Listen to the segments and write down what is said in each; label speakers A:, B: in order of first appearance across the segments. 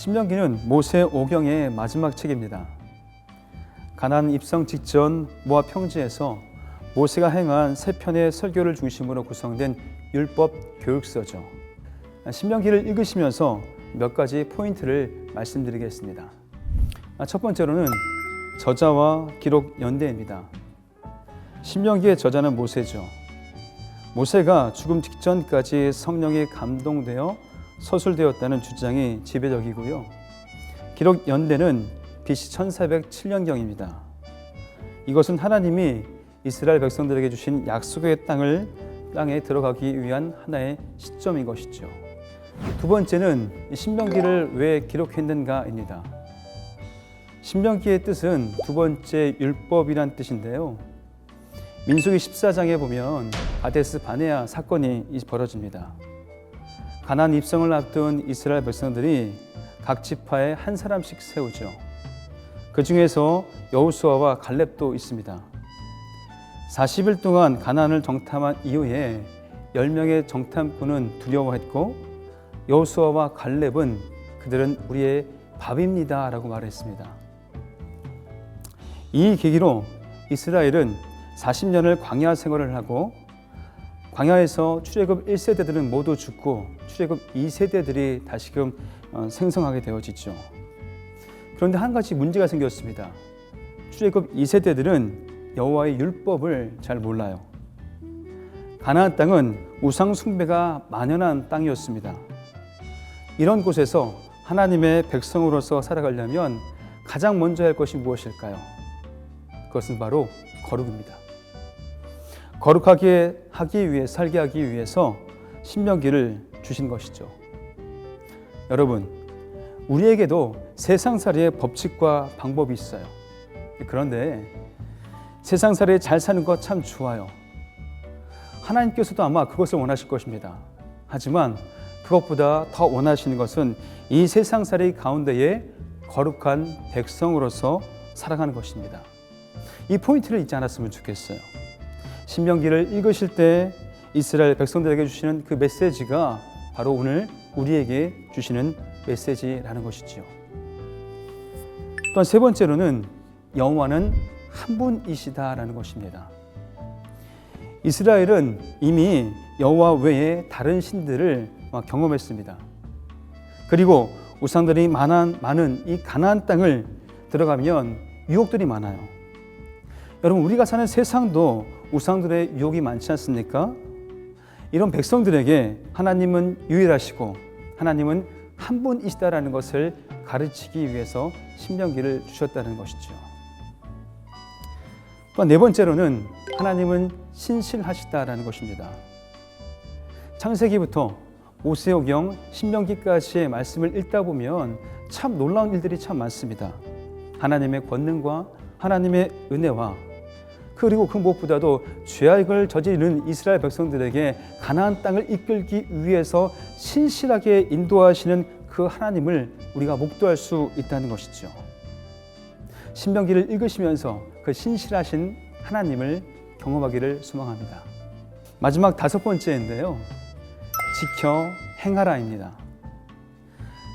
A: 신명기는 모세 오경의 마지막 책입니다. 가나안 입성 직전 모압 평지에서 모세가 행한 세 편의 설교를 중심으로 구성된 율법 교육서죠. 신명기를 읽으시면서 몇 가지 포인트를 말씀드리겠습니다. 첫 번째로는 저자와 기록 연대입니다. 신명기의 저자는 모세죠. 모세가 죽음 직전까지 성령에 감동되어 서술되었다는 주장이 지배적이고요. 기록 연대는 BC 1407년경입니다. 이것은 하나님이 이스라엘 백성들에게 주신 약속의 땅에 들어가기 위한 하나의 시점인 것이죠. 두 번째는 신명기를 왜 기록했는가입니다. 신명기의 뜻은 두 번째 율법이란 뜻인데요. 민수기 14장에 보면 가데스 바네아 사건이 벌어집니다. 가나안 입성을 앞둔 이스라엘 백성들이 각 지파에 한 사람씩 세우죠. 그 중에서 여호수아와 갈렙도 있습니다. 40일 동안 가나안을 정탐한 이후에 10명의 정탐꾼은 두려워했고 여호수아와 갈렙은 그들은 우리의 밥입니다 라고 말했습니다. 이 계기로 이스라엘은 40년을 광야 생활을 하고 광야에서 출애굽 1세대들은 모두 죽고 출애굽 2세대들이 다시금 생성하게 되어지죠. 그런데 한 가지 문제가 생겼습니다. 출애굽 2세대들은 여호와의 율법을 잘 몰라요. 가나안 땅은 우상 숭배가 만연한 땅이었습니다. 이런 곳에서 하나님의 백성으로서 살아가려면 가장 먼저 할 것이 무엇일까요? 그것은 바로 거룩입니다. 거룩하게 살게 하기 위해서 신명기를 주신 것이죠. 여러분, 우리에게도 세상살이의 법칙과 방법이 있어요. 그런데 세상살이 잘 사는 것 참 좋아요. 하나님께서도 아마 그것을 원하실 것입니다. 하지만 그것보다 더 원하시는 것은 이 세상살이 가운데에 거룩한 백성으로서 살아가는 것입니다. 이 포인트를 잊지 않았으면 좋겠어요. 신명기를 읽으실 때 이스라엘 백성들에게 주시는 그 메시지가 바로 오늘 우리에게 주시는 메시지라는 것이지요. 또한 세 번째로는 여호와는 한 분이시다라는 것입니다. 이스라엘은 이미 여호와 외에 다른 신들을 경험했습니다. 그리고 우상들이 많은 이 가나안 땅을 들어가면 유혹들이 많아요. 여러분, 우리가 사는 세상도 우상들의 유혹이 많지 않습니까? 이런 백성들에게 하나님은 유일하시고 하나님은 한 분이시다라는 것을 가르치기 위해서 신명기를 주셨다는 것이죠. 또 네 번째로는 하나님은 신실하시다라는 것입니다. 창세기부터 모세오경, 신명기까지의 말씀을 읽다 보면 참 놀라운 일들이 참 많습니다. 하나님의 권능과 하나님의 은혜와 그리고 그 무엇보다도 죄악을 저지르는 이스라엘 백성들에게 가나안 땅을 이끌기 위해서 신실하게 인도하시는 그 하나님을 우리가 목도할 수 있다는 것이죠. 신명기를 읽으시면서 그 신실하신 하나님을 경험하기를 소망합니다. 마지막 다섯 번째인데요. 지켜 행하라입니다.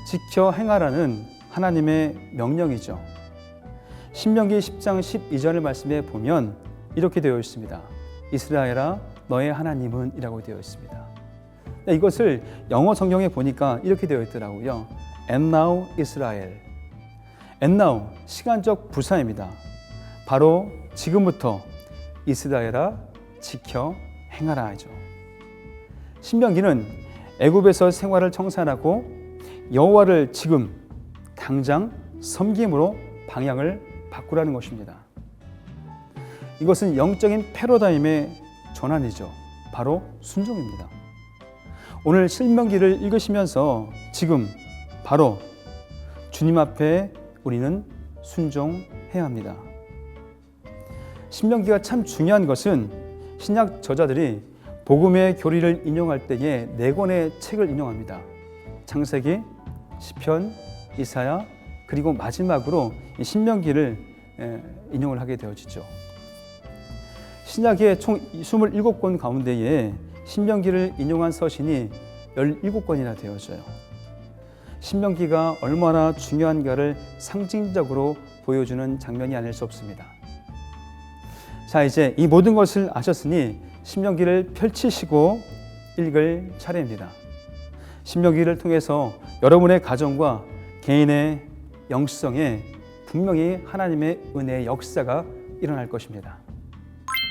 A: 지켜 행하라는 하나님의 명령이죠. 신명기 10장 12절의 말씀에 보면 이렇게 되어 있습니다. 이스라엘아 너의 하나님은 이라고 되어 있습니다. 이것을 영어 성경에 보니까 이렇게 되어 있더라고요. And now Israel. And now 시간적 부사입니다. 바로 지금부터 이스라엘아 지켜 행하라 하죠. 신명기는 애굽에서 생활을 청산하고 여호와를 지금 당장 섬김으로 방향을 바꾸라는 것입니다. 이것은 영적인 패러다임의 전환이죠. 바로 순종입니다. 오늘 신명기를 읽으시면서 지금 바로 주님 앞에 우리는 순종해야 합니다. 신명기가 참 중요한 것은 신약 저자들이 복음의 교리를 인용할 때에 네 권의 책을 인용합니다. 창세기, 시편, 이사야, 그리고 마지막으로 신명기를 인용을 하게 되어지죠. 신약의 총 27권 가운데에 신명기를 인용한 서신이 17권이나 되어져요. 신명기가 얼마나 중요한가를 상징적으로 보여주는 장면이 아닐 수 없습니다. 자, 이제 이 모든 것을 아셨으니 신명기를 펼치시고 읽을 차례입니다. 신명기를 통해서 여러분의 가정과 개인의 영성에 분명히 하나님의 은혜의 역사가 일어날 것입니다.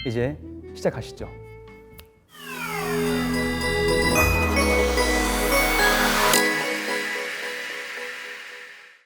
A: 이제 시작하시죠.